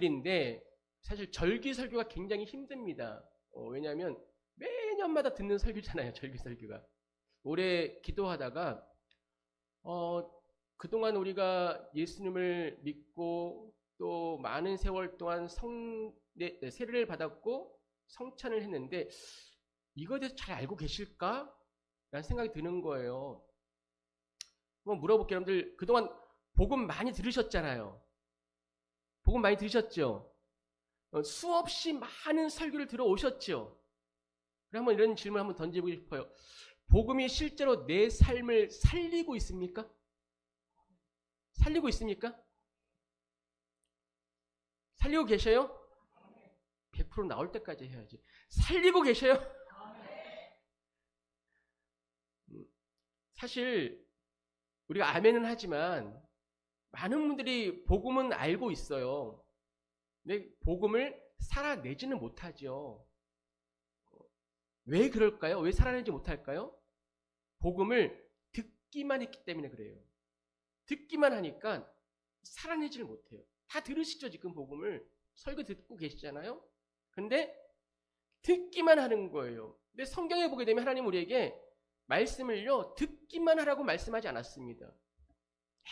설교들인데 사실 절기 설교가 굉장히 힘듭니다. 왜냐하면 매년마다 듣는 설교잖아요. 절기 설교가. 올해 기도하다가 그동안 우리가 예수님을 믿고 또 많은 세월 동안 세례를 받았고 성찬을 했는데 이거에 대해서 잘 알고 계실까? 라는 생각이 드는 거예요. 한번 물어볼게요. 여러분들 그동안 복음 많이 들으셨잖아요. 복음 많이 들으셨죠? 수없이 많은 설교를 들어오셨죠? 그럼 한번 이런 질문 한번 던져보고 싶어요. 복음이 실제로 내 삶을 살리고 있습니까? 살리고 있습니까? 살리고 계셔요? 100% 나올 때까지 해야지. 살리고 계셔요? 사실 우리가 아멘은 하지만 많은 분들이 복음은 알고 있어요. 근데 복음을 살아내지는 못하죠. 왜 그럴까요? 왜 살아내지 못할까요? 복음을 듣기만 했기 때문에 그래요. 듣기만 하니까 살아내지를 못해요. 다 들으시죠? 지금 복음을 설교 듣고 계시잖아요. 근데 듣기만 하는 거예요. 근데 성경에 보게 되면 하나님 우리에게 말씀을요 듣기만 하라고 말씀하지 않았습니다.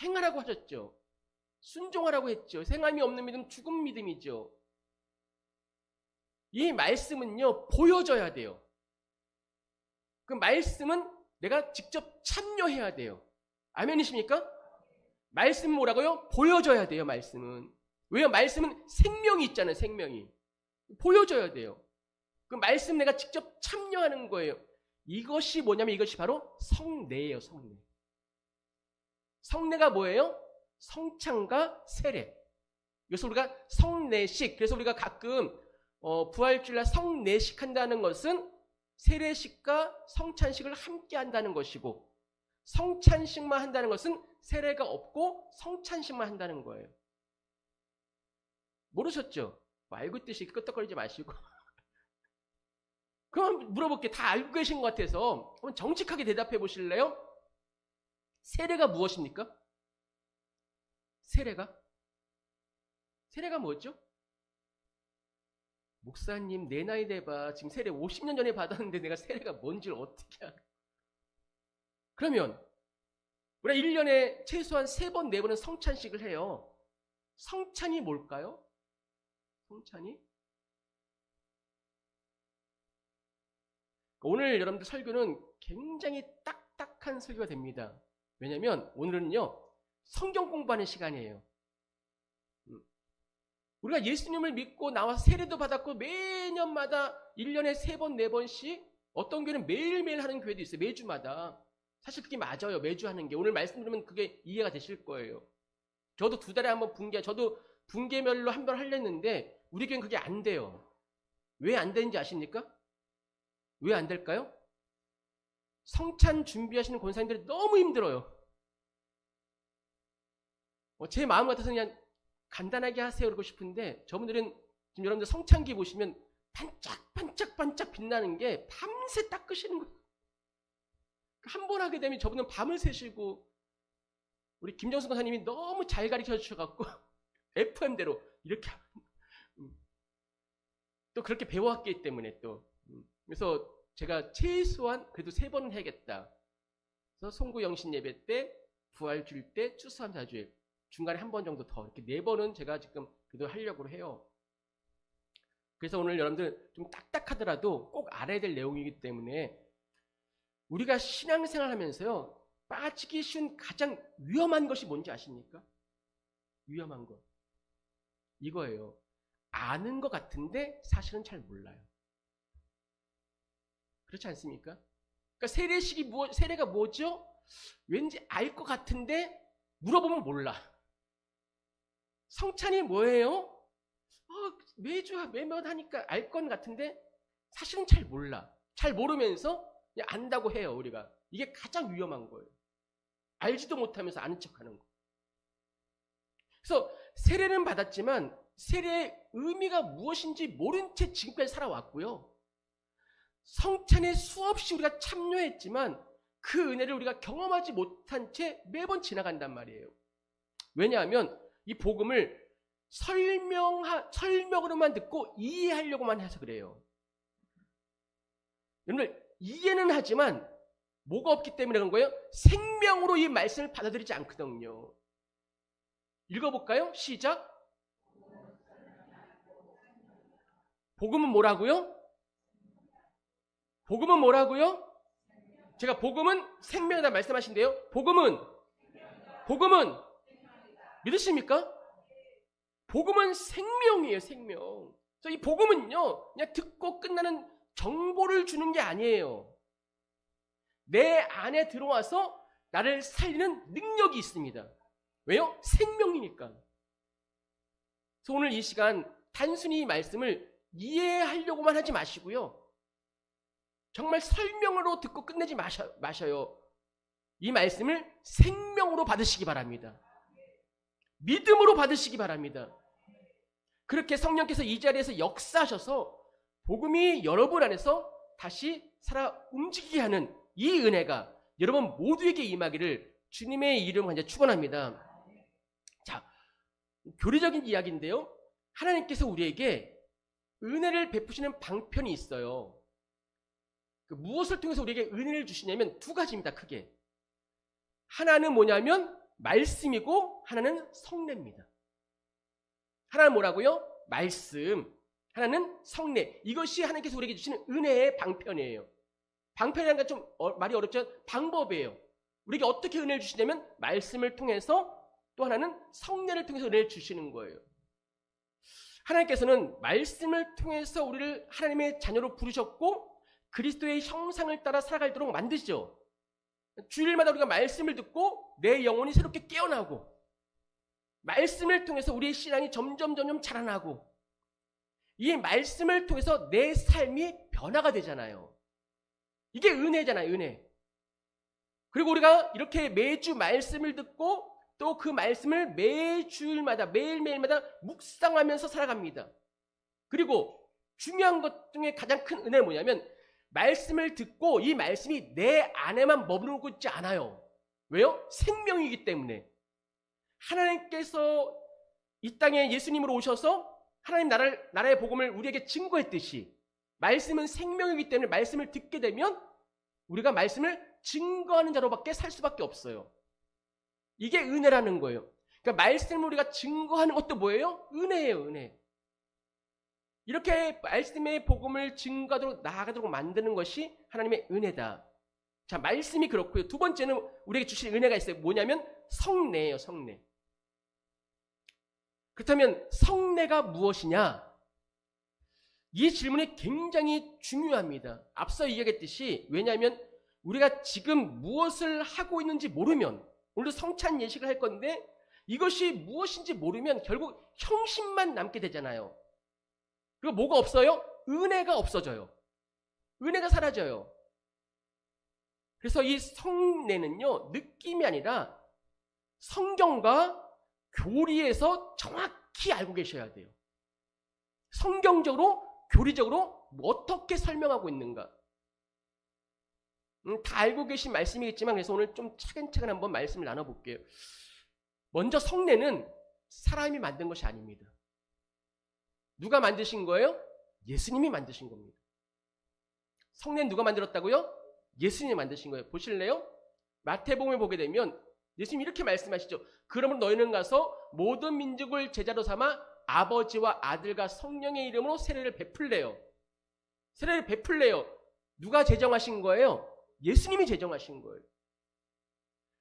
행하라고 하셨죠. 순종하라고 했죠. 행함이 없는 믿음 죽은 믿음이죠. 이 말씀은요 보여져야 돼요. 그 말씀은 내가 직접 참여해야 돼요. 아멘이십니까? 말씀은 뭐라고요? 보여져야 돼요. 말씀은. 왜요? 말씀은 생명이 있잖아요. 생명이. 보여져야 돼요. 그 말씀 내가 직접 참여하는 거예요. 이것이 뭐냐면 이것이 바로 성례예요. 성례. 성례가 뭐예요? 성찬과 세례. 그래서 우리가 성례식, 그래서 우리가 가끔 부활주일날 성례식 한다는 것은 세례식과 성찬식을 함께 한다는 것이고, 성찬식만 한다는 것은 세례가 없고 성찬식만 한다는 거예요. 모르셨죠? 알고 있듯이 끄떡거리지 마시고. 그럼 물어볼게요. 다 알고 계신 것 같아서 한번 정직하게 대답해 보실래요? 세례가 무엇입니까? 세례가 뭐죠? 목사님 내 나이 돼봐. 지금 세례 50년 전에 받았는데 내가 세례가 뭔지를 어떻게 알아? 그러면 우리가 1년에 최소한 3번, 4번은 성찬식을 해요. 성찬이 뭘까요? 성찬이? 오늘 여러분들 설교는 굉장히 딱딱한 설교가 됩니다. 왜냐하면 오늘은요 성경 공부하는 시간이에요. 우리가 예수님을 믿고 나와서 세례도 받았고 매년마다 1년에 3번, 4번씩 어떤 교회는 매일매일 하는 교회도 있어요. 매주마다. 사실 그게 맞아요. 매주 하는 게. 오늘 말씀 들으면 그게 이해가 되실 거예요. 저도 2달에 한 번 저도 분계별로 한 번 하려는데 우리 교회는 그게 안 돼요. 왜 안 되는지 아십니까? 왜 안 될까요? 성찬 준비하시는 권사님들이 너무 힘들어요. 제 마음 같아서 그냥 간단하게 하세요 그러고 싶은데 저분들은 지금 여러분들 성찬기 보시면 반짝반짝 빛나는 게 밤새 닦으시는 거예요. 한 번 하게 되면 저분은 밤을 새시고 우리 김정수 권사님이 너무 잘 가르쳐 주셔갖고 FM대로 이렇게 또 그렇게 배워왔기 때문에 또 그래서 제가 최소한 그래도 3번은 해야겠다. 그래서 송구영신 예배 때, 부활주일 때, 추수함 사주일 중간에 한 번 정도 더 이렇게 4번은 제가 지금 그래도 하려고 해요. 그래서 오늘 여러분들 좀 딱딱하더라도 꼭 알아야 될 내용이기 때문에 우리가 신앙생활 하면서요 빠지기 쉬운 가장 위험한 것이 뭔지 아십니까? 위험한 것 이거예요. 아는 것 같은데 사실은 잘 몰라요. 그렇지 않습니까? 그러니까 세례가 뭐죠? 왠지 알 것 같은데 물어보면 몰라. 성찬이 뭐예요? 매번 하니까 알 것 같은데 사실은 잘 몰라. 잘 모르면서 그냥 안다고 해요. 우리가. 이게 가장 위험한 거예요. 알지도 못하면서 아는 척하는 거. 그래서 세례는 받았지만 세례의 의미가 무엇인지 모른 채 지금까지 살아왔고요. 성찬에 수없이 우리가 참여했지만 그 은혜를 우리가 경험하지 못한 채 매번 지나간단 말이에요. 왜냐하면 이 복음을 설명으로만 듣고 이해하려고만 해서 그래요. 여러분들 이해는 하지만 뭐가 없기 때문에 그런 거예요? 생명으로 이 말씀을 받아들이지 않거든요. 읽어볼까요? 시작. 복음은 뭐라고요? 복음은 뭐라고요? 제가 복음은 생명이다 말씀하신대요. 복음은 믿으십니까? 복음은 생명이에요, 생명. 그래서 이 복음은요, 그냥 듣고 끝나는 정보를 주는 게 아니에요. 내 안에 들어와서 나를 살리는 능력이 있습니다. 왜요? 생명이니까. 그래서 오늘 이 시간 단순히 이 말씀을 이해하려고만 하지 마시고요. 정말 설명으로 듣고 끝내지 마셔요. 이 말씀을 생명으로 받으시기 바랍니다. 믿음으로 받으시기 바랍니다. 그렇게 성령께서 이 자리에서 역사하셔서 복음이 여러분 안에서 다시 살아 움직이게 하는 이 은혜가 여러분 모두에게 임하기를 주님의 이름으로 이제 축원합니다. 자, 교리적인 이야기인데요. 하나님께서 우리에게 은혜를 베푸시는 방편이 있어요. 무엇을 통해서 우리에게 은혜를 주시냐면 두 가지입니다. 크게. 하나는 뭐냐면 말씀이고 하나는 성례입니다. 하나는 뭐라고요? 말씀. 하나는 성례. 이것이 하나님께서 우리에게 주시는 은혜의 방편이에요. 방편이라는 건 좀 말이 어렵지만 방법이에요. 우리에게 어떻게 은혜를 주시냐면 말씀을 통해서, 또 하나는 성례를 통해서 은혜를 주시는 거예요. 하나님께서는 말씀을 통해서 우리를 하나님의 자녀로 부르셨고 그리스도의 형상을 따라 살아가도록 만드시죠. 주일마다 우리가 말씀을 듣고 내 영혼이 새롭게 깨어나고, 말씀을 통해서 우리의 신앙이 점점 자라나고, 이 말씀을 통해서 내 삶이 변화가 되잖아요. 이게 은혜잖아요, 은혜. 그리고 우리가 이렇게 매주 말씀을 듣고 또 그 말씀을 매주일마다 매일매일마다 묵상하면서 살아갑니다. 그리고 중요한 것 중에 가장 큰 은혜는 뭐냐면 말씀을 듣고 이 말씀이 내 안에만 머무르고 있지 않아요. 왜요? 생명이기 때문에. 하나님께서 이 땅에 예수님으로 오셔서 하나님 나라의 복음을 우리에게 증거했듯이 말씀은 생명이기 때문에 말씀을 듣게 되면 우리가 말씀을 증거하는 자로밖에 살 수밖에 없어요. 이게 은혜라는 거예요. 그러니까 말씀을 우리가 증거하는 것도 뭐예요? 은혜예요, 은혜. 이렇게 말씀의 복음을 증거하도록 나아가도록 만드는 것이 하나님의 은혜다. 자, 말씀이 그렇고요. 두 번째는 우리에게 주신 은혜가 있어요. 뭐냐면 성례예요, 성례. 그렇다면 성례가 무엇이냐? 이 질문이 굉장히 중요합니다. 앞서 이야기했듯이, 왜냐하면 우리가 지금 무엇을 하고 있는지 모르면, 오늘도 성찬 예식을 할 건데 이것이 무엇인지 모르면 결국 형식만 남게 되잖아요. 그리고 뭐가 없어요? 은혜가 없어져요. 은혜가 사라져요. 그래서 이 성례는요, 느낌이 아니라 성경과 교리에서 정확히 알고 계셔야 돼요. 성경적으로, 교리적으로 어떻게 설명하고 있는가. 다 알고 계신 말씀이겠지만, 그래서 오늘 좀 차근차근 한번 말씀을 나눠볼게요. 먼저 성례는 사람이 만든 것이 아닙니다. 누가 만드신 거예요? 예수님이 만드신 겁니다. 성례는 누가 만들었다고요? 예수님이 만드신 거예요. 보실래요? 마태복음을 보게 되면 예수님이 이렇게 말씀하시죠. 그러므로 너희는 가서 모든 민족을 제자로 삼아 아버지와 아들과 성령의 이름으로 세례를 베풀래요. 세례를 베풀래요. 누가 제정하신 거예요? 예수님이 제정하신 거예요.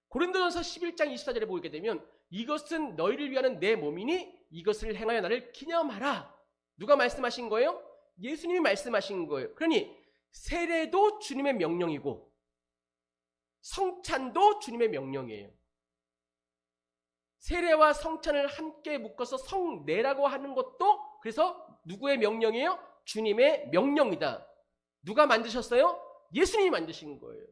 고린도전서 11장 24절에 보게 되면 이것은 너희를 위하는 내 몸이니 이것을 행하여 나를 기념하라. 누가 말씀하신 거예요? 예수님이 말씀하신 거예요. 그러니 세례도 주님의 명령이고 성찬도 주님의 명령이에요. 세례와 성찬을 함께 묶어서 성례라고 하는 것도 그래서 누구의 명령이에요? 주님의 명령이다. 누가 만드셨어요? 예수님이 만드신 거예요.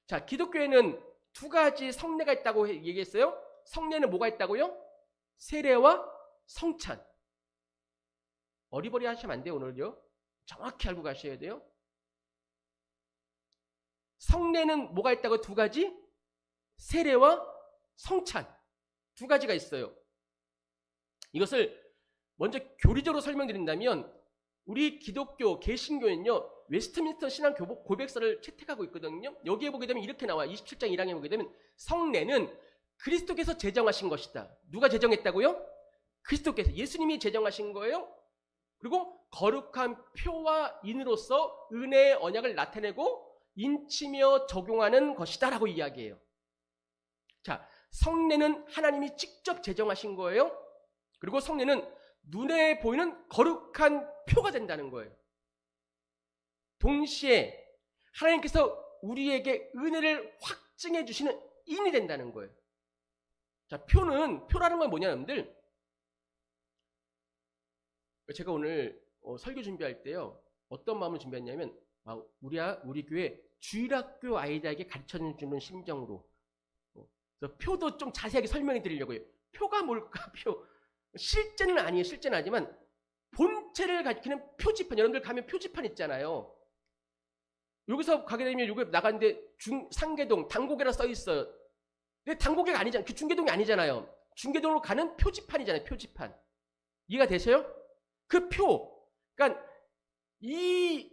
자, 기독교에는 두 가지 성례가 있다고 얘기했어요. 성례는 뭐가 있다고요? 세례와 성찬. 어리버리 하시면 안 돼요, 오늘요. 정확히 알고 가셔야 돼요. 성례는 뭐가 있다고? 두 가지? 세례와 성찬. 두 가지가 있어요. 이것을 먼저 교리적으로 설명드린다면 우리 기독교 개신교는요, 웨스트민스터 신앙 고백서를 채택하고 있거든요. 여기에 보게 되면 이렇게 나와. 27장 1항에 보게 되면 성례는 그리스도께서 제정하신 것이다. 누가 제정했다고요? 그리스도께서, 예수님이 제정하신 거예요. 그리고 거룩한 표와 인으로서 은혜의 언약을 나타내고 인치며 적용하는 것이다 라고 이야기해요. 자, 성례는 하나님이 직접 제정하신 거예요. 그리고 성례는 눈에 보이는 거룩한 표가 된다는 거예요. 동시에 하나님께서 우리에게 은혜를 확증해 주시는 인이 된다는 거예요. 자, 표라는 건 뭐냐, 여러분들? 제가 오늘 설교 준비할 때요, 어떤 마음을 준비했냐면, 우리 교회 주일학교 아이들에게 가르쳐주는 심정으로, 그래서 표도 좀 자세하게 설명해 드리려고요. 표가 뭘까, 표. 실제는 아니에요. 실제는 아니지만 본체를 가리키는 표지판. 여러분들 가면 표지판 있잖아요. 여기서 가게 되면 여기 나가는데 상계동 당고개라 써 있어요. 근데 당고개가 아니잖아요. 그 중계동이 아니잖아요. 중계동으로 가는 표지판이잖아요. 표지판. 이해가 되세요? 그 표. 그러니까 이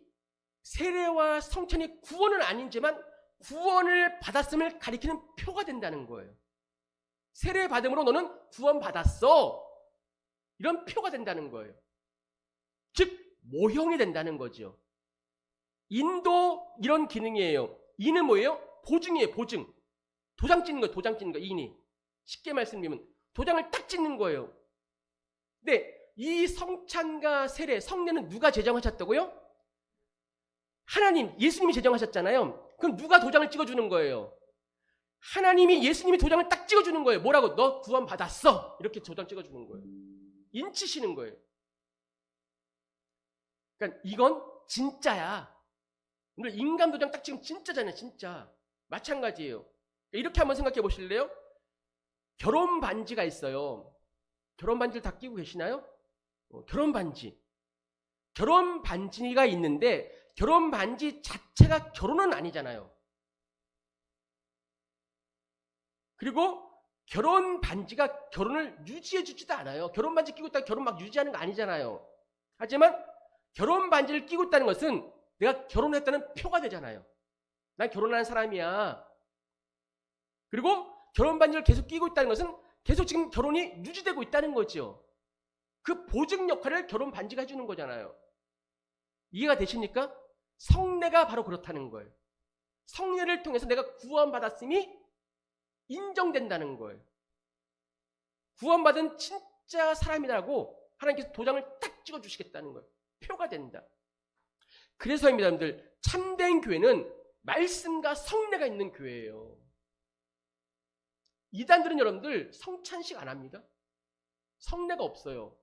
세례와 성찬이 구원은 아니지만 구원을 받았음을 가리키는 표가 된다는 거예요. 세례 받음으로 너는 구원 받았어. 이런 표가 된다는 거예요. 즉 모형이 된다는 거죠. 인도 이런 기능이에요. 인은 뭐예요? 보증이에요. 보증. 도장 찍는 거예요. 도장 찍는 거. 인이. 쉽게 말씀드리면 도장을 딱 찍는 거예요. 근데 이 성찬과 세례, 성례는 누가 제정하셨다고요? 하나님, 예수님이 제정하셨잖아요. 그럼 누가 도장을 찍어주는 거예요? 하나님이, 예수님이 도장을 딱 찍어주는 거예요. 뭐라고? 너 구원 받았어. 이렇게 도장 찍어주는 거예요. 인치시는 거예요. 그러니까 이건 진짜야. 오늘 인감 도장 딱 지금 진짜잖아요. 진짜. 마찬가지예요. 이렇게 한번 생각해 보실래요? 결혼 반지가 있어요. 결혼 반지를 다 끼고 계시나요? 결혼 반지. 결혼 반지가 있는데 결혼 반지 자체가 결혼은 아니잖아요. 그리고 결혼 반지가 결혼을 유지해 주지도 않아요. 결혼 반지 끼고 있다가 결혼 막 유지하는 거 아니잖아요. 하지만 결혼 반지를 끼고 있다는 것은 내가 결혼했다는 표가 되잖아요. 난 결혼한 사람이야. 그리고 결혼 반지를 계속 끼고 있다는 것은 계속 지금 결혼이 유지되고 있다는 거죠. 그 보증 역할을 결혼 반지가 해주는 거잖아요. 이해가 되십니까? 성례가 바로 그렇다는 거예요. 성례를 통해서 내가 구원받았음이 인정된다는 거예요. 구원받은 진짜 사람이라고 하나님께서 도장을 딱 찍어주시겠다는 거예요. 표가 된다. 그래서입니다, 여러분들. 참된 교회는 말씀과 성례가 있는 교회예요. 이단들은 여러분들 성찬식 안 합니다. 성례가 없어요.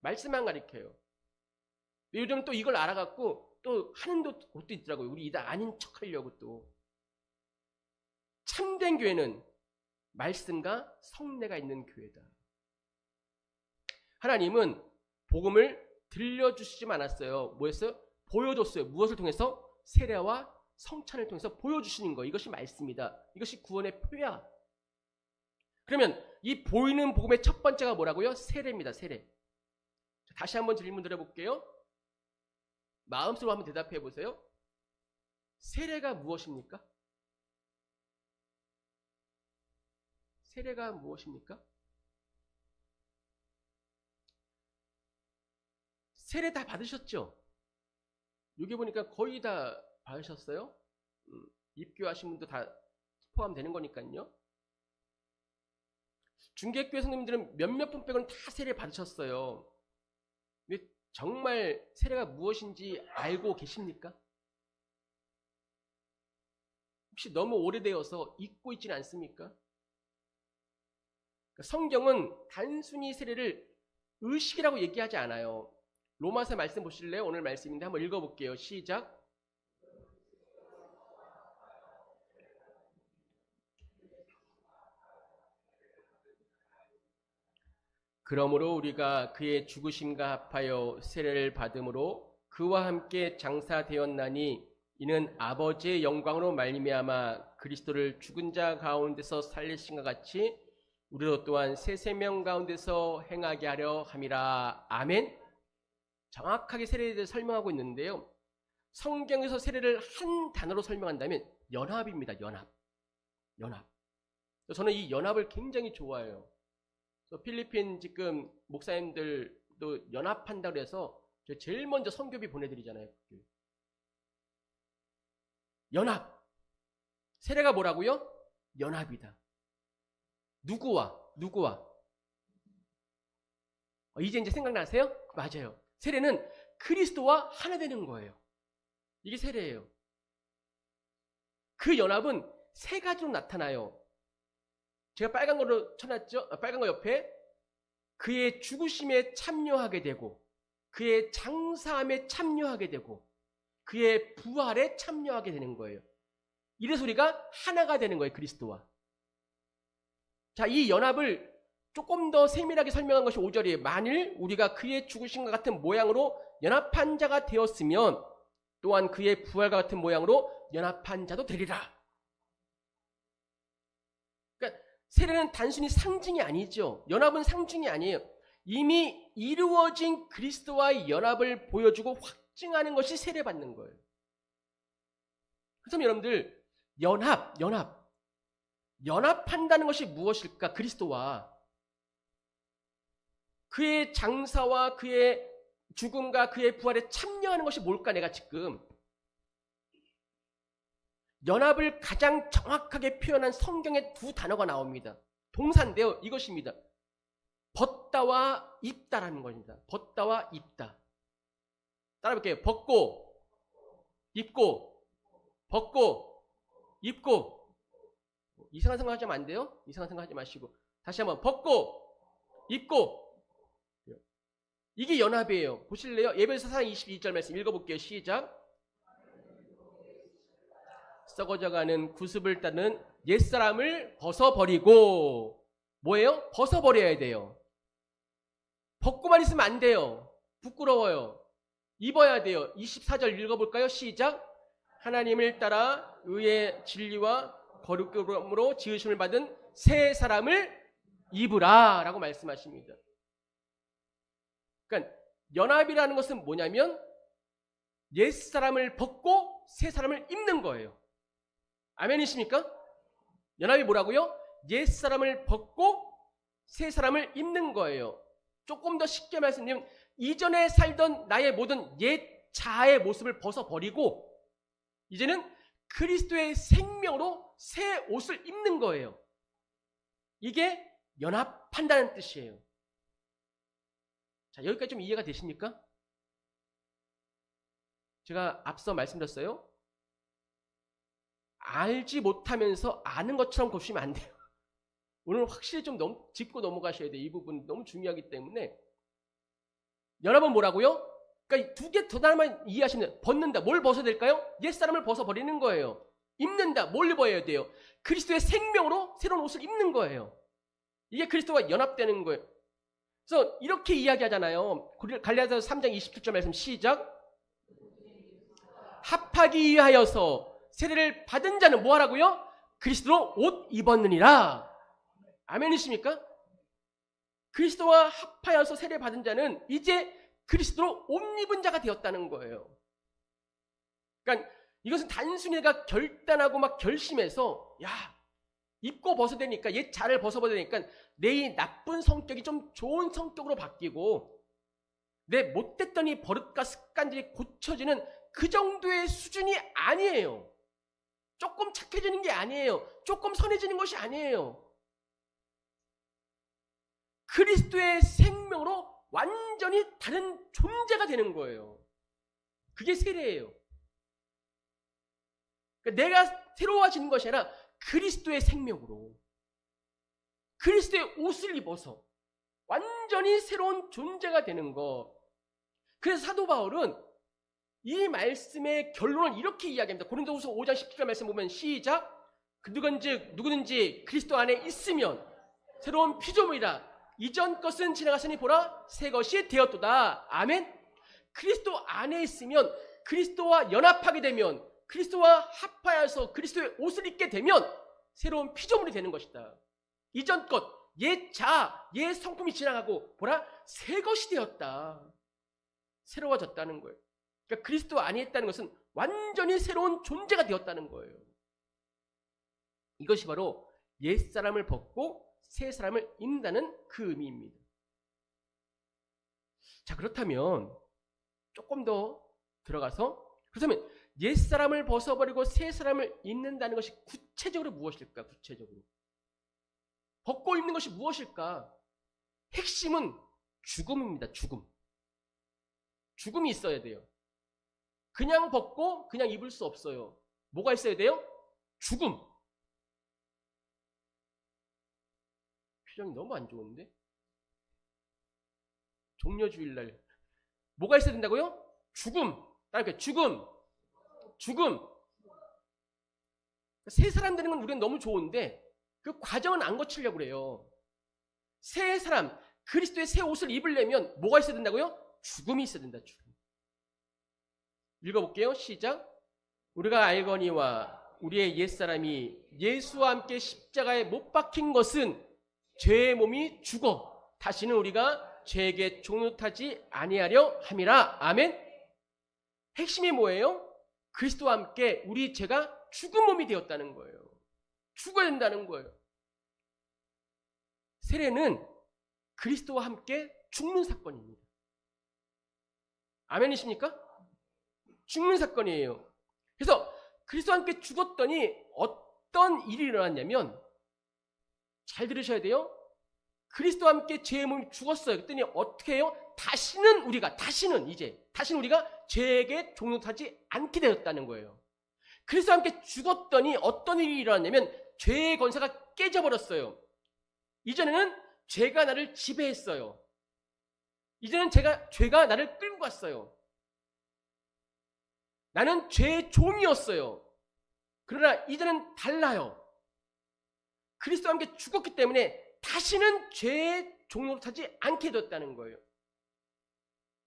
말씀만 가르쳐요. 요즘 또 이걸 알아갖고 또 하는 곳도 있더라고요. 우리 이단 아닌 척 하려고 또. 참된 교회는 말씀과 성례가 있는 교회다. 하나님은 복음을 들려주시지만 않았어요. 뭐였어요? 보여줬어요. 무엇을 통해서? 세례와 성찬을 통해서 보여주시는 거. 이것이 말씀이다. 이것이 구원의 표야. 그러면 이 보이는 복음의 첫 번째가 뭐라고요? 세례입니다. 세례. 다시 한번 질문 드려볼게요. 마음속으로 한번 대답해 보세요. 세례가 무엇입니까? 세례가 무엇입니까? 세례 다 받으셨죠? 여기 보니까 거의 다 받으셨어요? 입교하신 분도 다 포함되는 거니까요. 중개교회 성도님들은 몇몇 분 빼고는 다 세례 받으셨어요. 근데 정말 세례가 무엇인지 알고 계십니까? 혹시 너무 오래되어서 잊고 있지는 않습니까? 성경은 단순히 세례를 의식이라고 얘기하지 않아요. 로마서 말씀 보실래요? 오늘 말씀인데 한번 읽어볼게요. 시작. 그러므로 우리가 그의 죽으심과 합하여 세례를 받음으로 그와 함께 장사되었나니 이는 아버지의 영광으로 말미암아 그리스도를 죽은 자 가운데서 살리신 것 같이 우리로 또한 새 생명 가운데서 행하게 하려 함이라. 아멘. 정확하게 세례에 대해 설명하고 있는데요. 성경에서 세례를 한 단어로 설명한다면 연합입니다. 연합. 저는 이 연합을 굉장히 좋아해요. 그래서 필리핀 지금 목사님들도 연합한다고 해서 제일 먼저 선교비 보내드리잖아요. 연합. 세례가 뭐라고요? 연합이다. 누구와? 이제 생각나세요? 맞아요. 세례는 그리스도와 하나 되는 거예요. 이게 세례예요. 그 연합은 세 가지로 나타나요. 제가 빨간 거로 쳐놨죠? 빨간 거 옆에 그의 죽으심에 참여하게 되고, 그의 장사함에 참여하게 되고, 그의 부활에 참여하게 되는 거예요. 이래서 우리가 하나가 되는 거예요. 그리스도와. 자, 이 연합을 조금 더 세밀하게 설명한 것이 5절이에요. 만일 우리가 그의 죽으심과 같은 모양으로 연합한 자가 되었으면 또한 그의 부활과 같은 모양으로 연합한 자도 되리라. 그러니까 세례는 단순히 상징이 아니죠. 연합은 상징이 아니에요. 이미 이루어진 그리스도와의 연합을 보여주고 확증하는 것이 세례받는 거예요. 그래서 여러분들 연합한다는 것이 무엇일까? 그리스도와 그의 장사와 그의 죽음과 그의 부활에 참여하는 것이 뭘까? 내가 지금 연합을 가장 정확하게 표현한 성경에 두 단어가 나옵니다. 동사인데요. 이것입니다. 벗다와 입다라는 겁니다. 벗다와 입다. 따라볼게요. 벗고 입고 벗고 입고. 이상한 생각하지 안 돼요? 이상한 생각하지 마시고 다시 한번 벗고 입고. 이게 연합이에요. 보실래요? 에베소 4장 22절 말씀 읽어볼게요. 시작. 썩어져가는 구습을 따는 옛사람을 벗어버리고. 뭐예요? 벗어버려야 돼요. 벗고만 있으면 안 돼요. 부끄러워요. 입어야 돼요. 24절 읽어볼까요? 시작. 하나님을 따라 의의 진리와 거룩함으로 지으심을 받은 새 사람을 입으라 라고 말씀하십니다. 그러니까 연합이라는 것은 뭐냐면 옛사람을 벗고 새 사람을 입는 거예요. 아멘이십니까? 연합이 뭐라고요? 옛사람을 벗고 새 사람을 입는 거예요. 조금 더 쉽게 말씀드리면 이전에 살던 나의 모든 옛 자아의 모습을 벗어버리고 이제는 그리스도의 생명으로 새 옷을 입는 거예요. 이게 연합한다는 뜻이에요. 자, 여기까지 좀 이해가 되십니까? 제가 앞서 말씀드렸어요. 알지 못하면서 아는 것처럼 보시면 안 돼요. 오늘 확실히 좀 짚고 넘어가셔야 돼요. 이 부분 너무 중요하기 때문에. 연합은 뭐라고요? 그러니까 두 개 더 하나만 이해하시면 돼요. 벗는다. 뭘 벗어야 될까요? 옛사람을 벗어버리는 거예요. 입는다. 뭘 입어야 돼요? 그리스도의 생명으로 새로운 옷을 입는 거예요. 이게 그리스도와 연합되는 거예요. 그래서 이렇게 이야기하잖아요. 갈라디아서 3장 27절 말씀 시작. 합하기 위하여서 세례를 받은 자는 뭐 하라고요? 그리스도로 옷 입었느니라. 아멘이십니까? 그리스도와 합하여서 세례 받은 자는 이제 그리스도로 옷 입은 자가 되었다는 거예요. 그러니까 이것은 단순히 내가 결단하고 막 결심해서 입고 벗어야 되니까 옛 자를 벗어버려야 되니까 내 이 나쁜 성격이 좀 좋은 성격으로 바뀌고 내 못됐던 이 버릇과 습관들이 고쳐지는 그 정도의 수준이 아니에요. 조금 착해지는 게 아니에요. 조금 선해지는 것이 아니에요. 그리스도의 생명으로 완전히 다른 존재가 되는 거예요. 그게 세례예요. 그러니까 내가 새로워지는 것이 아니라 그리스도의 생명으로 그리스도의 옷을 입어서 완전히 새로운 존재가 되는 것. 그래서 사도 바울은 이 말씀의 결론을 이렇게 이야기합니다. 고린도후서 5장 17절 말씀 보면 시작. 누구든지 그리스도 안에 있으면 새로운 피조물이라. 이전 것은 지나갔으니 보라 새 것이 되었도다. 아멘. 그리스도 안에 있으면 그리스도와 연합하게 되면 그리스도와 합하여서 그리스도의 옷을 입게 되면 새로운 피조물이 되는 것이다. 이전 것 옛 성품이 지나가고 보라 새 것이 되었다. 새로워졌다는 거예요. 그러니까 그리스도 안에 있다는 것은 완전히 새로운 존재가 되었다는 거예요. 이것이 바로 옛사람을 벗고 새 사람을 입는다는 그 의미입니다. 자, 그렇다면 조금 더 들어가서 그렇다면 옛사람을 벗어버리고 새 사람을 입는다는 것이 구체적으로 무엇일까? 구체적으로 벗고 입는 것이 무엇일까? 핵심은 죽음입니다. 죽음이 있어야 돼요. 그냥 벗고 그냥 입을 수 없어요. 뭐가 있어야 돼요? 죽음. 표정이 너무 안 좋은데? 종려주일날 뭐가 있어야 된다고요? 죽음. 그러니까 죽음. 새 사람 되는 건 우리는 너무 좋은데 그 과정은 안 거치려고 그래요. 새 사람, 그리스도의 새 옷을 입으려면 뭐가 있어야 된다고요? 죽음이 있어야 된다. 죽음. 읽어볼게요. 시작. 우리가 알거니와 우리의 옛사람이 예수와 함께 십자가에 못 박힌 것은 죄의 몸이 죽어 다시는 우리가 죄에게 종노하지 아니하려 함이라. 아멘. 핵심이 뭐예요? 그리스도와 함께 우리 죄가 죽은 몸이 되었다는 거예요. 죽어야 된다는 거예요. 세례는 그리스도와 함께 죽는 사건입니다. 아멘이십니까? 죽는 사건이에요. 그래서 그리스도와 함께 죽었더니 어떤 일이 일어났냐면 잘 들으셔야 돼요. 그리스도와 함께 죄의 몸이 죽었어요. 그랬더니 어떻게 해요? 다시는 우리가 죄에게 종노하지 않게 되었다는 거예요. 그리스도와 함께 죽었더니 어떤 일이 일어났냐면 죄의 권세가 깨져버렸어요. 이전에는 죄가 나를 지배했어요. 이제는 죄가 나를 끌고 갔어요. 나는 죄의 종이었어요. 그러나 이제는 달라요. 그리스도와 함께 죽었기 때문에 다시는 죄의 종노릇하지 않게 되었다는 거예요.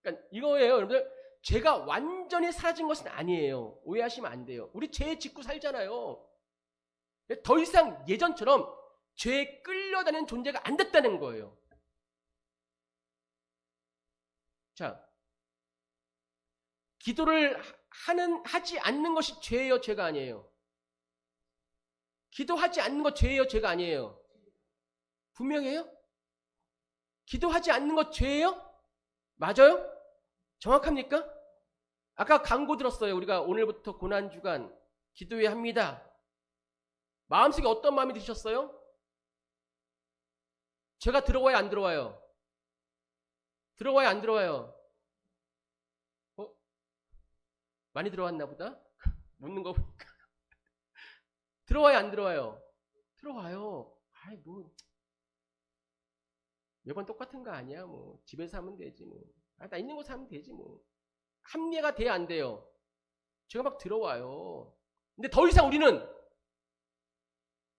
그러니까 이거예요. 여러분들, 죄가 완전히 사라진 것은 아니에요. 오해하시면 안 돼요. 우리 죄 짓고 살잖아요. 더 이상 예전처럼 죄에 끌려다니는 존재가 안 됐다는 거예요. 자, 기도를 하지 않는 것이 죄예요, 죄가 아니에요? 기도하지 않는 것 죄예요, 죄가 아니에요? 분명해요? 기도하지 않는 것 죄예요? 맞아요? 정확합니까? 아까 광고 들었어요. 우리가 오늘부터 고난주간 기도회 합니다. 마음속에 어떤 마음이 드셨어요? 제가 들어와요, 안 들어와요? 들어와요, 안 들어와요? 많이 들어왔나 보다? 묻는 거 보니까. 들어와요, 안 들어와요? 들어와요. 아이, 뭐. 매번 똑같은 거 아니야? 뭐. 집에서 하면 되지, 뭐. 나 있는 곳에 하면 되지, 뭐. 합리화가 돼야 안 돼요? 제가 막 들어와요. 근데 더 이상 우리는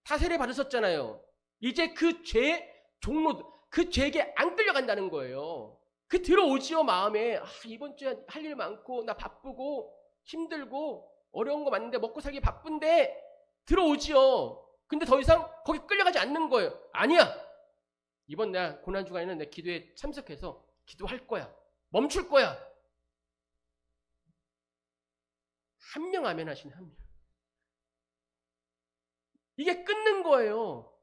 다 세례 받으셨잖아요. 이제 그 죄의 종로, 그 죄에게 안 끌려간다는 거예요. 그 들어오지요, 마음에. 이번 주에 할 일 많고, 나 바쁘고, 힘들고, 어려운 거 많은데, 먹고 살기 바쁜데, 들어오지요. 근데 더 이상 거기 끌려가지 않는 거예요. 아니야. 이번 내 고난주간에는 내 기도에 참석해서 기도할 거야. 멈출 거야. 한 명 아멘 하시네, 한 명. 이게 끊는 거예요.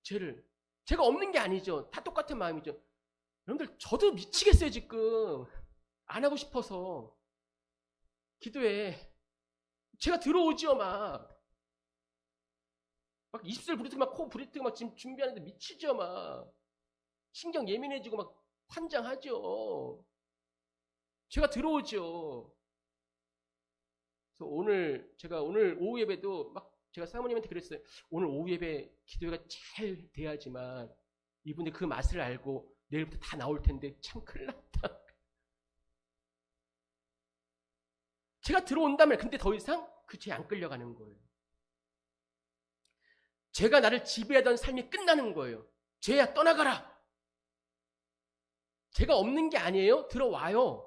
죄를. 죄가 없는 게 아니죠. 다 똑같은 마음이죠. 여러분들, 저도 미치겠어요, 지금. 안 하고 싶어서. 기도에. 제가 들어오지요, 막 20살 부르뜨고 막 코 부르뜨고 막 지금 준비하는데 미치죠, 막. 신경 예민해지고 막 환장하죠. 제가 들어오죠. 그래서 제가 오늘 오후 예배도 막 제가 사모님한테 그랬어요. 오늘 오후 예배 기도회가 잘 돼야지만 이분들 그 맛을 알고 내일부터 다 나올 텐데 참 큰일 났다. 제가 들어온다면 근데 더 이상 그 죄에 안 끌려가는 거예요. 죄가 나를 지배하던 삶이 끝나는 거예요. 죄야 떠나가라. 죄가 없는 게 아니에요. 들어와요.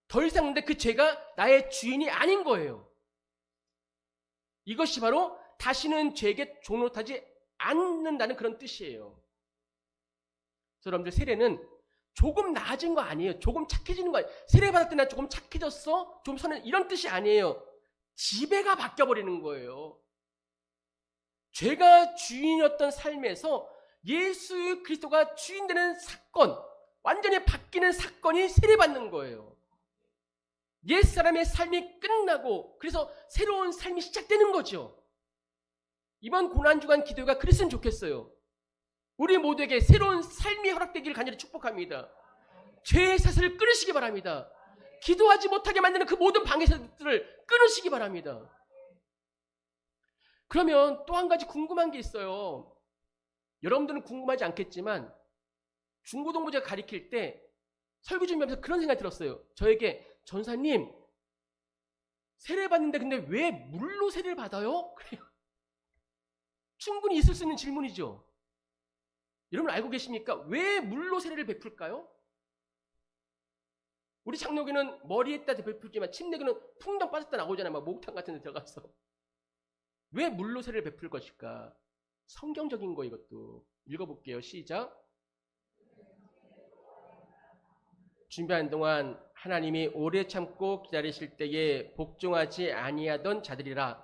더 이상 근데 그 죄가 나의 주인이 아닌 거예요. 이것이 바로 다시는 죄에게 종노릇하지 않는다는 그런 뜻이에요. 여러분들, 세례는 조금 나아진 거 아니에요. 조금 착해지는 거 아니에요. 세례 받았더니 나 조금 착해졌어? 좀 선해? 이런 뜻이 아니에요. 지배가 바뀌어버리는 거예요. 죄가 주인이었던 삶에서 예수 그리스도가 주인 되는 사건, 완전히 바뀌는 사건이 세례받는 거예요. 옛사람의 삶이 끝나고 그래서 새로운 삶이 시작되는 거죠. 이번 고난주간 기도가 그랬으면 좋겠어요. 우리 모두에게 새로운 삶이 허락되기를 간절히 축복합니다. 죄의 사슬을 끊으시기 바랍니다. 기도하지 못하게 만드는 그 모든 방해들을 끊으시기 바랍니다. 그러면 또 한 가지 궁금한 게 있어요. 여러분들은 궁금하지 않겠지만 중고등부제가 가르칠 때 설교 준비하면서 그런 생각이 들었어요. 저에게 전사님 세례 받는데 근데 왜 물로 세례를 받아요? 그래요. 충분히 있을 수 있는 질문이죠. 여러분 알고 계십니까? 왜 물로 세례를 베풀까요? 우리 장로교는 머리에다 베풀지만 침례교는 풍덩 빠졌다 나오잖아요. 막 목욕탕 같은 데 들어가서. 왜 물로 세례를 베풀 것일까? 성경적인 거 이것도. 읽어볼게요. 시작. 준비하는 동안 하나님이 오래 참고 기다리실 때에 복종하지 아니하던 자들이라.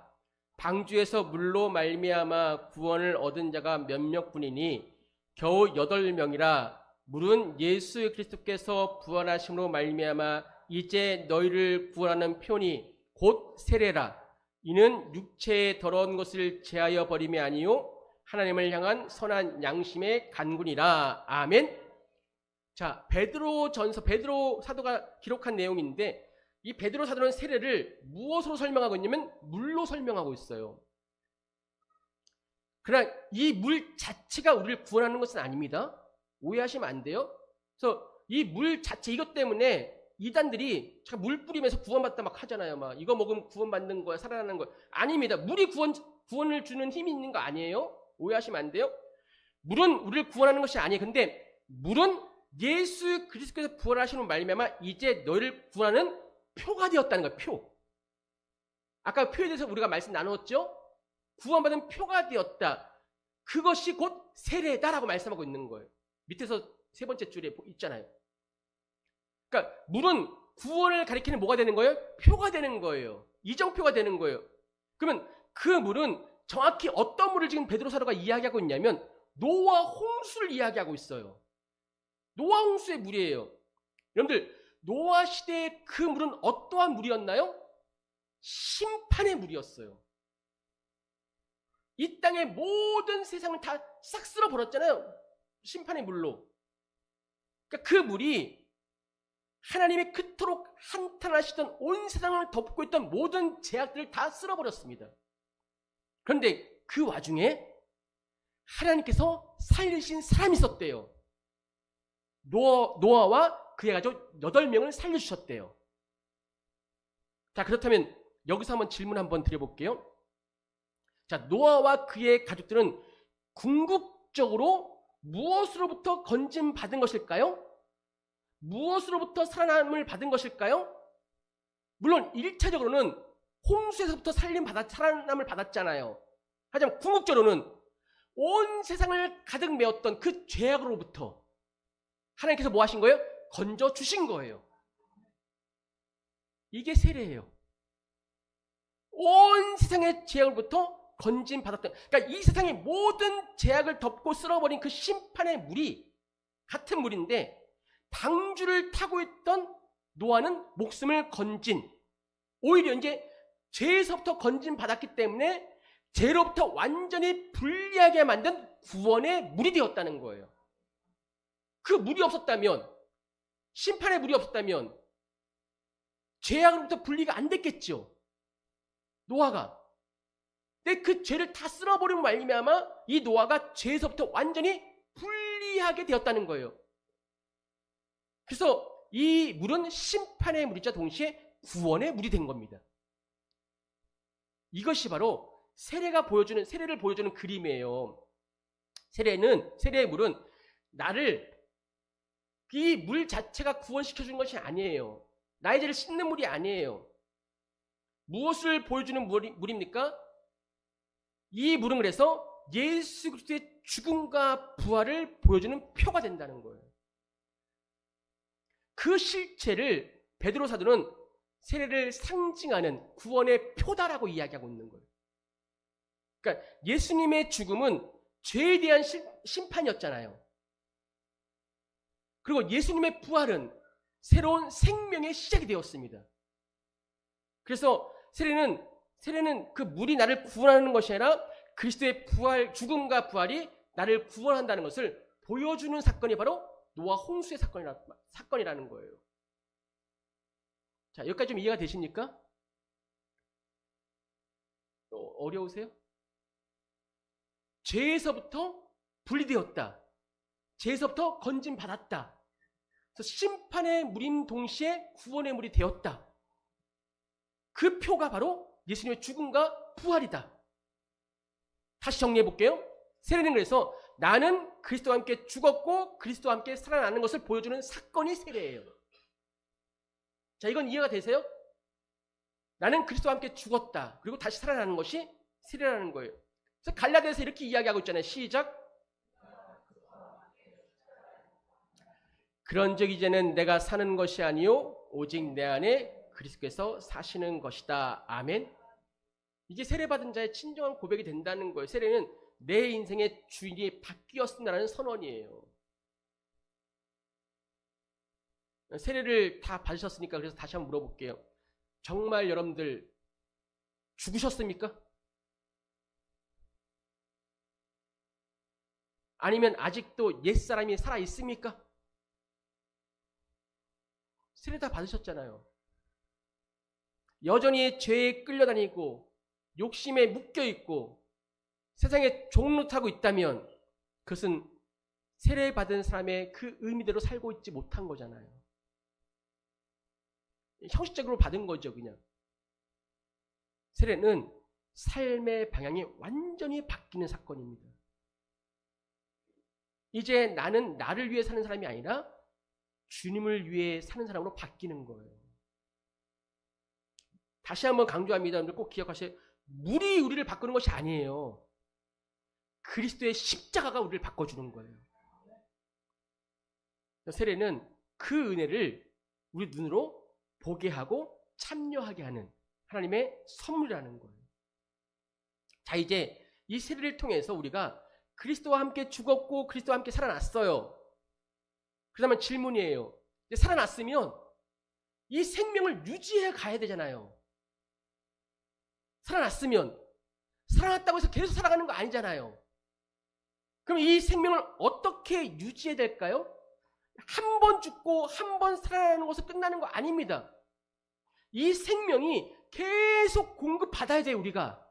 방주에서 물로 말미암아 구원을 얻은 자가 몇몇 분이니 겨우 8명이라. 물은 예수 그리스도께서 부활하심으로 말미암아 이제 너희를 구원하는 표니 곧 세례라. 이는 육체의 더러운 것을 제하여 버림이 아니요 하나님을 향한 선한 양심의 간군이라. 아멘. 자, 베드로 사도가 기록한 내용인데 이 베드로 사도는 세례를 무엇으로 설명하고 있냐면 물로 설명하고 있어요. 그러나 이 물 자체가 우리를 구원하는 것은 아닙니다. 오해하시면 안 돼요. 그래서 이 물 자체 이것 때문에 이단들이 물 뿌리면서 구원받다 막 하잖아요. 막 이거 먹으면 구원받는 거야, 살아나는 거야. 아닙니다. 물이 구원을 주는 힘이 있는 거 아니에요. 오해하시면 안 돼요. 물은 우리를 구원하는 것이 아니에요. 근데 물은 예수 그리스도께서 부활하시는 말미암아 이제 너희를 구원하는 표가 되었다는 거예요. 표. 아까 표에 대해서 우리가 말씀 나누었죠. 구원받은 표가 되었다. 그것이 곧 세례다라고 말씀하고 있는 거예요. 밑에서 세 번째 줄에 있잖아요. 그러니까 물은 구원을 가리키는 뭐가 되는 거예요? 표가 되는 거예요. 이정표가 되는 거예요. 그러면 그 물은 정확히 어떤 물을 지금 베드로 사도가 이야기하고 있냐면 노아 홍수를 이야기하고 있어요. 노아 홍수의 물이에요. 여러분들 노아 시대의 그 물은 어떠한 물이었나요? 심판의 물이었어요. 이 땅의 모든 세상을 다 싹 쓸어 버렸잖아요. 심판의 물로. 그러니까 그 물이 하나님이 그토록 한탄하시던 온 세상을 덮고 있던 모든 죄악들을 다 쓸어버렸습니다. 그런데 그 와중에 하나님께서 살리신 사람이 있었대요. 노아와 그의 가족 8명을 살려주셨대요. 자, 그렇다면 여기서 한번 질문 한번 드려볼게요. 자, 노아와 그의 가족들은 궁극적으로 무엇으로부터 건짐받은 것일까요? 무엇으로부터 살아남을 받은 것일까요? 물론 1차적으로는 홍수에서부터 살아남을 받았잖아요. 하지만 궁극적으로는 온 세상을 가득 메웠던 그 죄악으로부터 하나님께서 뭐 하신 거예요? 건져 주신 거예요. 이게 세례예요. 온 세상의 죄악으로부터 건짐 받았던, 그러니까 이 세상의 모든 죄악을 덮고 쓸어버린 그 심판의 물이 같은 물인데 방주를 타고 있던 노아는 목숨을 건진, 오히려 이제 죄에서부터 건짐 받았기 때문에 죄로부터 완전히 분리하게 만든 구원의 물이 되었다는 거예요. 그 물이 없었다면, 심판의 물이 없었다면 죄악으로부터 분리가 안 됐겠죠. 노아가. 근데 그 죄를 다 쓸어버린 말미암아 이 노아가 죄에서부터 완전히 분리하게 되었다는 거예요. 그래서 이 물은 심판의 물이자 동시에 구원의 물이 된 겁니다. 이것이 바로 세례를 보여주는 그림이에요. 세례의 물은 나를, 이 물 자체가 구원시켜주는 것이 아니에요. 나의 죄를 씻는 물이 아니에요. 무엇을 보여주는 물입니까? 이 물은 그래서 예수 그리스도의 죽음과 부활을 보여주는 표가 된다는 거예요. 그 실체를 베드로 사도는 세례를 상징하는 구원의 표다라고 이야기하고 있는 거예요. 그러니까 예수님의 죽음은 죄에 대한 심판이었잖아요. 그리고 예수님의 부활은 새로운 생명의 시작이 되었습니다. 그래서 세례는 그 물이 나를 구원하는 것이 아니라 그리스도의 부활, 죽음과 부활이 나를 구원한다는 것을 보여주는 사건이 바로 노아 홍수의 사건이라는 거예요. 자, 여기까지 좀 이해가 되십니까? 어려우세요? 죄에서부터 분리되었다. 죄에서부터 건진받았다. 그래서 심판의 물인 동시에 구원의 물이 되었다. 그 표가 바로 예수님의 죽음과 부활이다. 다시 정리해 볼게요. 세례는 그래서 나는 그리스도와 함께 죽었고 그리스도와 함께 살아나는 것을 보여주는 사건이 세례예요. 자, 이건 이해가 되세요? 나는 그리스도와 함께 죽었다. 그리고 다시 살아나는 것이 세례라는 거예요. 그래서 갈라디아서 이렇게 이야기하고 있잖아요. 시작. 그런즉 이제는 내가 사는 것이 아니요 오직 내 안에 그리스도께서 사시는 것이다. 아멘. 이게 세례받은 자의 진정한 고백이 된다는 거예요. 세례는 내 인생의 주인이 바뀌었습니다라는 선언이에요. 세례를 다 받으셨으니까 그래서 다시 한번 물어볼게요. 정말 여러분들 죽으셨습니까? 아니면 아직도 옛사람이 살아있습니까? 세례 다 받으셨잖아요. 여전히 죄에 끌려다니고 욕심에 묶여있고 세상에 종노릇하고 있다면 그것은 세례받은 사람의 그 의미대로 살고 있지 못한 거잖아요. 형식적으로 받은 거죠, 그냥. 세례는 삶의 방향이 완전히 바뀌는 사건입니다. 이제 나는 나를 위해 사는 사람이 아니라 주님을 위해 사는 사람으로 바뀌는 거예요. 다시 한번 강조합니다. 여러분들 꼭 기억하세요. 물이 우리를 바꾸는 것이 아니에요. 그리스도의 십자가가 우리를 바꿔주는 거예요. 세례는 그 은혜를 우리 눈으로 보게 하고 참여하게 하는 하나님의 선물이라는 거예요. 자, 이제 이 세례를 통해서 우리가 그리스도와 함께 죽었고 그리스도와 함께 살아났어요. 그러면 질문이에요. 살아났으면 이 생명을 유지해 가야 되잖아요. 살아났으면 살아났다고 해서 계속 살아가는 거 아니잖아요. 그럼 이 생명을 어떻게 유지해야 될까요? 한 번 죽고 한 번 살아나는 것으로 끝나는 거 아닙니다. 이 생명이 계속 공급받아야 돼요, 우리가.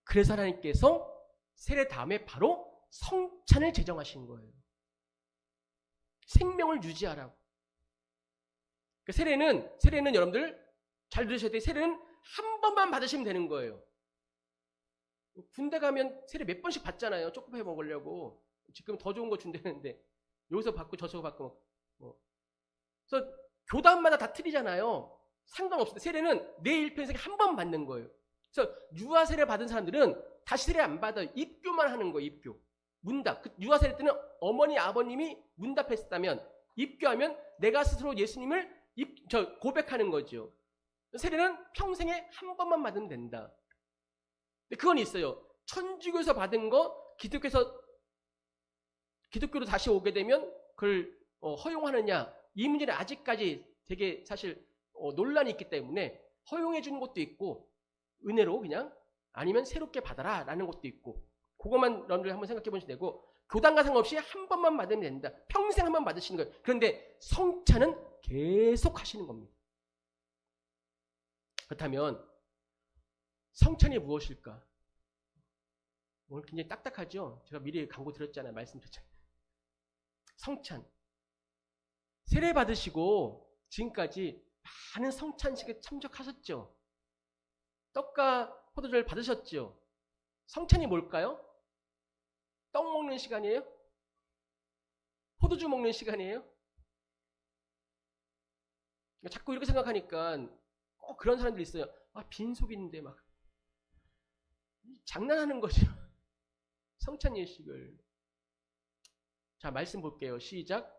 그래서 하나님께서 세례 다음에 바로 성찬을 제정하신 거예요. 생명을 유지하라고. 세례는 여러분들 잘 들으셔야 돼요. 세례는 한 번만 받으시면 되는 거예요. 군대 가면 세례 몇 번씩 받잖아요. 쪼꼬파 해 먹으려고. 지금 더 좋은 거 준다는데 여기서 받고 저기서 받고 그래서 교단마다 다 틀리잖아요. 상관없어요. 세례는 내 일평생에 한 번 받는 거예요. 그래서 유아 세례 받은 사람들은 다시 세례 안 받아요. 입교만 하는 거예요. 입교. 문답. 유아 세례 때는 어머니 아버님이 문답했다면 입교하면 내가 스스로 예수님을 고백하는 거죠. 세례는 평생에 한 번만 받으면 된다. 근데 그건 있어요. 천주교에서 받은 거 기독교로 다시 오게 되면 그걸 허용하느냐, 이 문제는 아직까지 되게 사실 논란이 있기 때문에 허용해 주는 것도 있고 은혜로 그냥 아니면 새롭게 받아라 라는 것도 있고 그것만 여러분들 한번 생각해 보시면 되고 교단과 상관없이 한 번만 받으면 된다. 평생 한 번 받으시는 거예요. 그런데 성찬은 계속 하시는 겁니다. 그렇다면 성찬이 무엇일까? 오늘 굉장히 딱딱하죠? 제가 미리 광고 드렸잖아요. 말씀드렸잖아요. 성찬. 세례 받으시고 지금까지 많은 성찬식에 참석하셨죠? 떡과 포도주를 받으셨죠? 성찬이 뭘까요? 떡 먹는 시간이에요? 포도주 먹는 시간이에요? 자꾸 이렇게 생각하니까 꼭 그런 사람들이 있어요. 빈속인데 막 장난하는 거죠. 성찬 예식을. 자, 말씀 볼게요. 시작.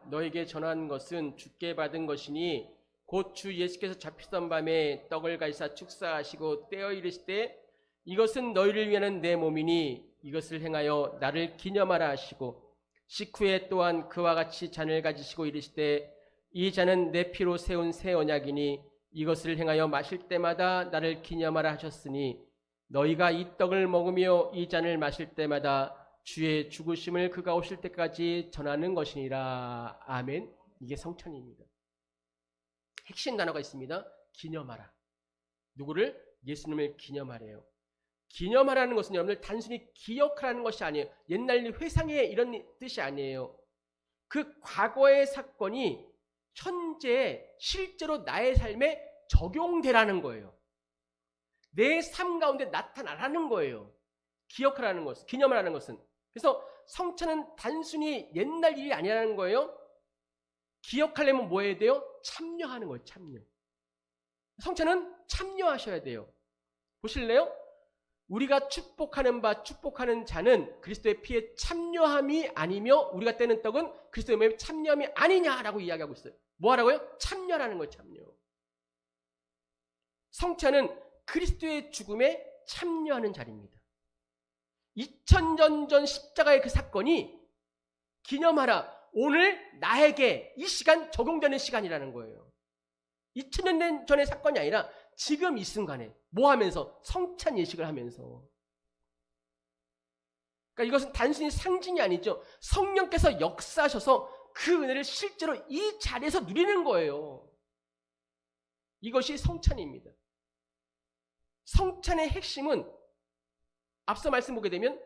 너에게 전한 것은 주께 받은 것이니 곧 주 예수께서 잡히던 밤에 떡을 가지사 축사하시고 떼어 이르시되 이것은 너희를 위하는 내 몸이니 이것을 행하여 나를 기념하라 하시고 식후에 또한 그와 같이 잔을 가지시고 이르시되 이 잔은 내 피로 세운 새 언약이니 이것을 행하여 마실 때마다 나를 기념하라 하셨으니 너희가 이 떡을 먹으며 이 잔을 마실 때마다 주의 죽으심을 그가 오실 때까지 전하는 것이니라. 아멘. 이게 성찬입니다. 핵심 단어가 있습니다. 기념하라. 누구를? 예수님을 기념하래요. 기념하라는 것은 여러분들 단순히 기억하라는 것이 아니에요. 옛날 회상에 이런 뜻이 아니에요. 그 과거의 사건이 현재 실제로 나의 삶에 적용되라는 거예요. 내 삶 가운데 나타나라는 거예요. 기억하라는 것은, 기념하라는 것은. 그래서 성찬은 단순히 옛날 일이 아니라는 거예요. 기억하려면 뭐 해야 돼요? 참여하는 거예요. 참여. 성찬은 참여하셔야 돼요. 보실래요? 우리가 축복하는 바, 축복하는 자는 그리스도의 피에 참여함이 아니며 우리가 떼는 떡은 그리스도의 몸에 참여함이 아니냐라고 이야기하고 있어요. 뭐 하라고요? 참여라는 거예요. 참여. 성찬은 그리스도의 죽음에 참여하는 자리입니다. 2000년 전 십자가의 그 사건이 기념하라. 오늘 나에게 이 시간 적용되는 시간이라는 거예요. 2000년 전의 사건이 아니라 지금 이 순간에 뭐 하면서? 성찬 예식을 하면서. 그러니까 이것은 단순히 상징이 아니죠. 성령께서 역사하셔서 그 은혜를 실제로 이 자리에서 누리는 거예요. 이것이 성찬입니다. 성찬의 핵심은 앞서 말씀 보게 되면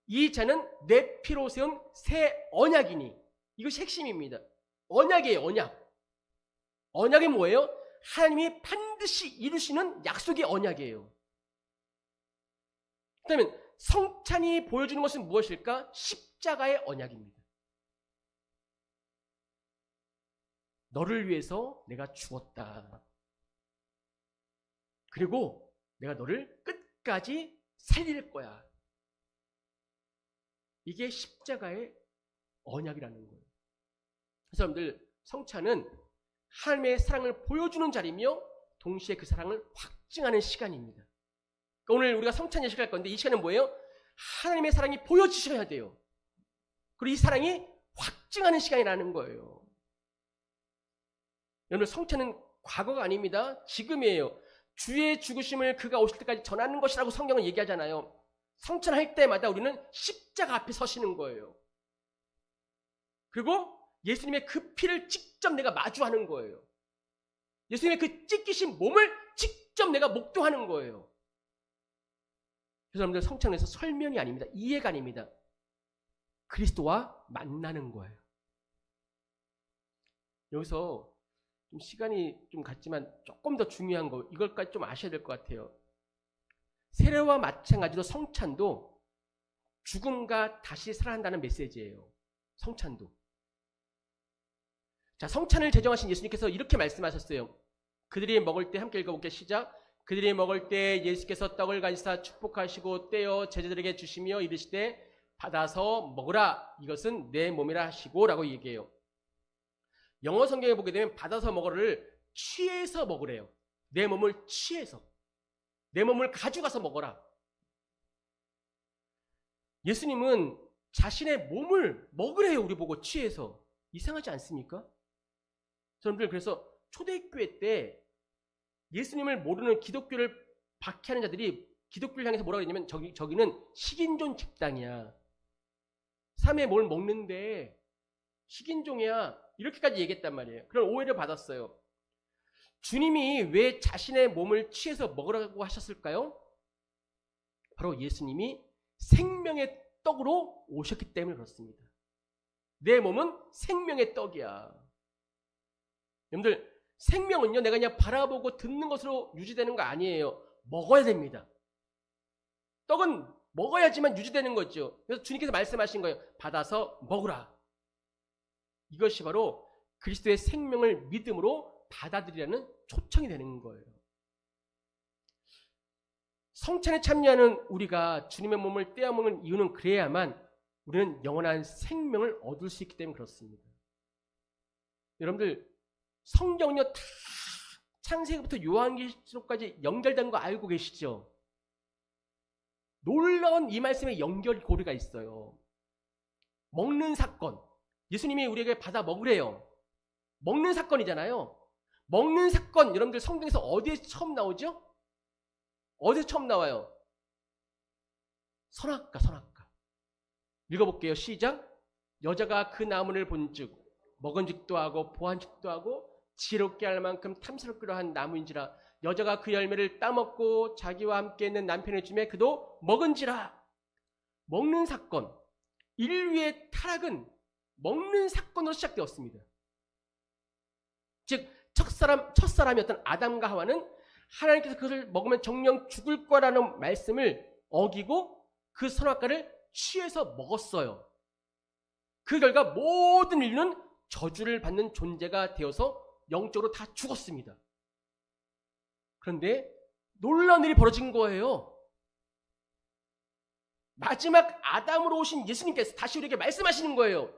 이 잔은 내 피로 세운 새 언약이니, 이것이 핵심입니다. 언약이에요. 언약. 언약이 뭐예요? 하나님이 반드시 이루시는 약속의 언약이에요. 그렇다면 성찬이 보여주는 것은 무엇일까? 십자가의 언약입니다. 너를 위해서 내가 죽었다. 그리고 내가 너를 끝까지 살릴 거야. 이게 십자가의 언약이라는 거예요. 그래서 여러분들, 성찬은 하나님의 사랑을 보여주는 자리며 동시에 그 사랑을 확증하는 시간입니다. 그러니까 오늘 우리가 성찬 예식을 할 건데 이 시간은 뭐예요? 하나님의 사랑이 보여지셔야 돼요. 그리고 이 사랑이 확증하는 시간이라는 거예요. 여러분, 성찬은 과거가 아닙니다. 지금이에요. 주의 죽으심을 그가 오실 때까지 전하는 것이라고 성경은 얘기하잖아요. 성찬할 때마다 우리는 십자가 앞에 서시는 거예요. 그리고 예수님의 그 피를 직접 내가 마주하는 거예요. 예수님의 그 찢기신 몸을 직접 내가 목도하는 거예요. 그래서 여러분들, 성찬에서 설명이 아닙니다. 이해가 아닙니다. 그리스도와 만나는 거예요. 여기서 좀 시간이 좀 갔지만 조금 더 중요한 거, 이걸까지 좀 아셔야 될 것 같아요. 세례와 마찬가지로 성찬도 죽음과 다시 살아난다는 메시지예요. 성찬도. 자, 성찬을 제정하신 예수님께서 이렇게 말씀하셨어요. 그들이 먹을 때, 함께 읽어볼게요. 시작. 그들이 먹을 때 예수께서 떡을 가지사 축복하시고 떼어 제자들에게 주시며 이르시되 받아서 먹으라. 이것은 내 몸이라 하시고 라고 얘기해요. 영어 성경에 보게 되면 받아서 먹으를 취해서 먹으래요. 내 몸을 취해서. 내 몸을 가져가서 먹어라. 예수님은 자신의 몸을 먹으래요. 우리 보고 취해서. 이상하지 않습니까? 여러분들, 그래서 초대교회 때 예수님을 모르는 기독교를 박해하는 자들이 기독교를 향해서 뭐라고 했냐면 저기는 식인종 집단이야. 삶에 뭘 먹는데 식인종이야. 이렇게까지 얘기했단 말이에요. 그런 오해를 받았어요. 주님이 왜 자신의 몸을 취해서 먹으라고 하셨을까요? 바로 예수님이 생명의 떡으로 오셨기 때문에 그렇습니다. 내 몸은 생명의 떡이야. 여러분들, 생명은요, 내가 그냥 바라보고 듣는 것으로 유지되는 거 아니에요. 먹어야 됩니다. 떡은 먹어야지만 유지되는 거죠. 그래서 주님께서 말씀하신 거예요. 받아서 먹으라. 이것이 바로 그리스도의 생명을 믿음으로 받아들이라는 초청이 되는 거예요. 성찬에 참여하는 우리가 주님의 몸을 떼어먹는 이유는 그래야만 우리는 영원한 생명을 얻을 수 있기 때문에 그렇습니다. 여러분들 성경은요 다 창세기부터 요한계시록까지 연결된 거 알고 계시죠? 놀라운 이 말씀에 연결고리가 있어요. 먹는 사건, 예수님이 우리에게 받아 먹으래요. 먹는 사건이잖아요. 먹는 사건, 여러분들 성경에서 어디에 처음 나오죠? 어디에 처음 나와요? 선악과. 읽어볼게요. 시작. 여자가 그 나무를 본즉 먹은즉도 하고 보한즉도 하고 지혜롭게 할 만큼 탐스럽기로 한 나무인지라. 여자가 그 열매를 따먹고 자기와 함께 있는 남편을 주매 그도 먹은지라. 먹는 사건, 인류의 타락은 먹는 사건으로 시작되었습니다. 즉 첫사람이었던 아담과 하와는 하나님께서 그것을 먹으면 정령 죽을 거라는 말씀을 어기고 그 선악과를 취해서 먹었어요. 그 결과 모든 인류는 저주를 받는 존재가 되어서 영적으로 다 죽었습니다. 그런데 놀라운 일이 벌어진 거예요. 마지막 아담으로 오신 예수님께서 다시 우리에게 말씀하시는 거예요.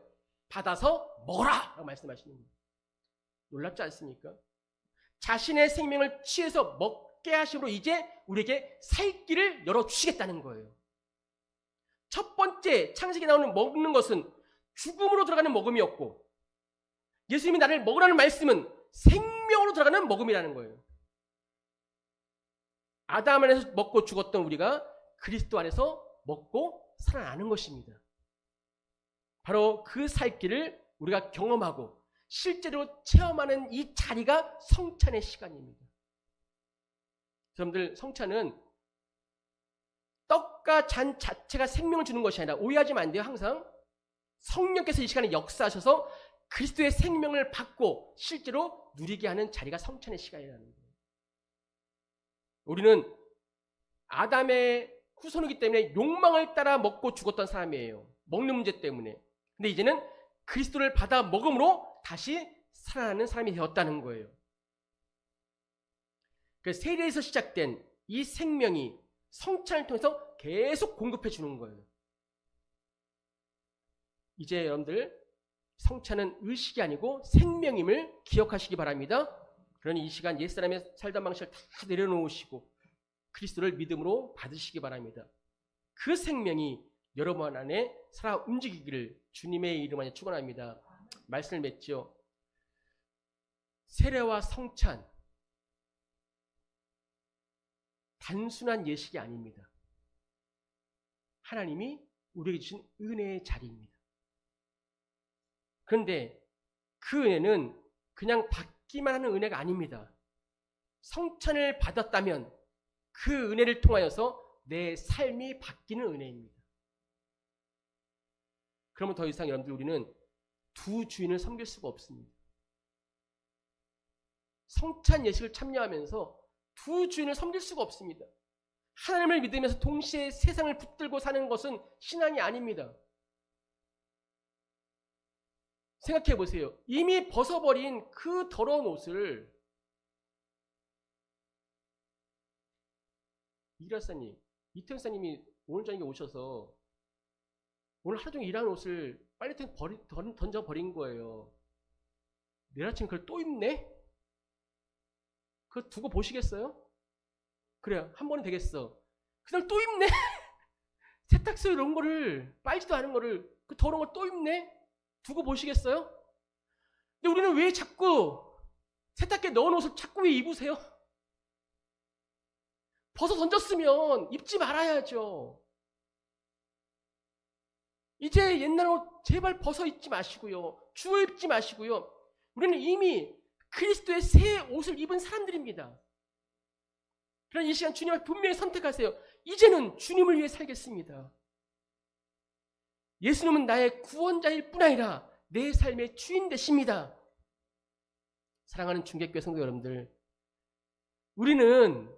받아서 먹어라 라고 말씀하시는 거예요. 놀랍지 않습니까? 자신의 생명을 취해서 먹게 하심으로 이제 우리에게 살 길을 열어주시겠다는 거예요. 첫 번째 창세기에 나오는 먹는 것은 죽음으로 들어가는 먹음이었고, 예수님이 나를 먹으라는 말씀은 생명으로 들어가는 먹음이라는 거예요. 아담 안에서 먹고 죽었던 우리가 그리스도 안에서 먹고 살아나는 것입니다. 바로 그 살 길을 우리가 경험하고 실제로 체험하는 이 자리가 성찬의 시간입니다. 여러분들, 성찬은 떡과 잔 자체가 생명을 주는 것이 아니라, 오해하시면 안 돼요. 항상 성령께서 이 시간에 역사하셔서 그리스도의 생명을 받고 실제로 누리게 하는 자리가 성찬의 시간이라는 거예요. 우리는 아담의 후손이기 때문에 욕망을 따라 먹고 죽었던 사람이에요. 먹는 문제 때문에. 근데 이제는 그리스도를 받아 먹음으로 다시 살아나는 사람이 되었다는 거예요. 그 세례에서 시작된 이 생명이 성찬을 통해서 계속 공급해 주는 거예요. 이제 여러분들, 성찬은 의식이 아니고 생명임을 기억하시기 바랍니다. 그러니 이 시간 옛사람의 살던 방식을 다 내려놓으시고 그리스도를 믿음으로 받으시기 바랍니다. 그 생명이 여러분 안에 살아 움직이기를 주님의 이름 안에 축원합니다. 말씀을 맺죠. 세례와 성찬, 단순한 예식이 아닙니다. 하나님이 우리에게 주신 은혜의 자리입니다. 그런데 그 은혜는 그냥 받기만 하는 은혜가 아닙니다. 성찬을 받았다면 그 은혜를 통하여서 내 삶이 바뀌는 은혜입니다. 그러면 더 이상 여러분들, 우리는 두 주인을 섬길 수가 없습니다. 성찬 예식을 참여하면서 두 주인을 섬길 수가 없습니다. 하나님을 믿으면서 동시에 세상을 붙들고 사는 것은 신앙이 아닙니다. 생각해 보세요. 이미 벗어버린 그 더러운 옷을, 이라사님, 이태원사님이 오늘 저녁에 오셔서 오늘 하루 종일 일하는 옷을 빨래통에 던져버린 거예요. 내일 아침에 그걸 또 입네? 그거 두고 보시겠어요? 그래, 한 번은 되겠어. 그날 또 입네? 세탁소에 이런 거를, 빨지도 않은 거를, 그 더러운 걸 또 입네? 두고 보시겠어요? 근데 우리는 왜 자꾸 세탁기에 넣은 옷을 자꾸 왜 입으세요? 벗어 던졌으면 입지 말아야죠. 이제 옛날 옷 제발 벗어 입지 마시고요. 주워 입지 마시고요. 우리는 이미 그리스도의 새 옷을 입은 사람들입니다. 그러나 이 시간 주님을 분명히 선택하세요. 이제는 주님을 위해 살겠습니다. 예수님은 나의 구원자일 뿐 아니라 내 삶의 주인 되십니다. 사랑하는 중개교회 성도 여러분들, 우리는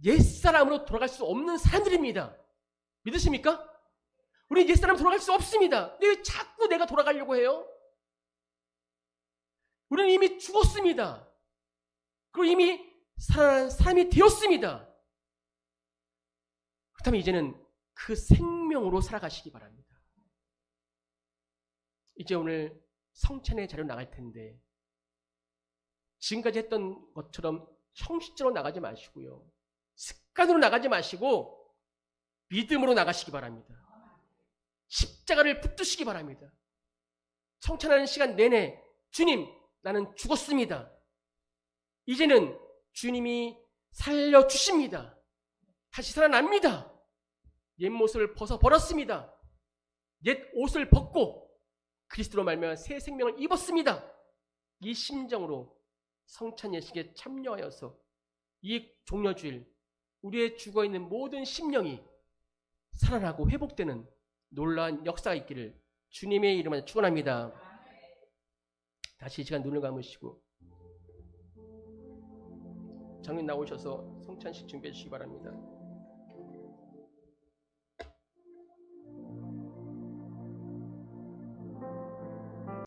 옛사람으로 돌아갈 수 없는 사람들입니다. 믿으십니까? 우리 옛사람 돌아갈 수 없습니다. 근데 왜 자꾸 내가 돌아가려고 해요? 우리는 이미 죽었습니다. 그리고 이미 살아난 사람이 되었습니다. 그렇다면 이제는 그 생명으로 살아가시기 바랍니다. 이제 오늘 성찬의 자리로 나갈 텐데 지금까지 했던 것처럼 형식적으로 나가지 마시고요. 습관으로 나가지 마시고 믿음으로 나가시기 바랍니다. 십자가를 붙드시기 바랍니다. 성찬하는 시간 내내 주님, 나는 죽었습니다. 이제는 주님이 살려주십니다. 다시 살아납니다. 옛 모습을 벗어버렸습니다. 옛 옷을 벗고 그리스도로 말미암아 새 생명을 입었습니다. 이 심정으로 성찬 예식에 참여하여서 이 종려주일 우리의 죽어있는 모든 심령이 살아나고 회복되는 놀라운 역사가 있기를 주님의 이름으로 축원합니다. 다시 이 시간 눈을 감으시고 장로님 나오셔서 성찬식 준비해 주시기 바랍니다.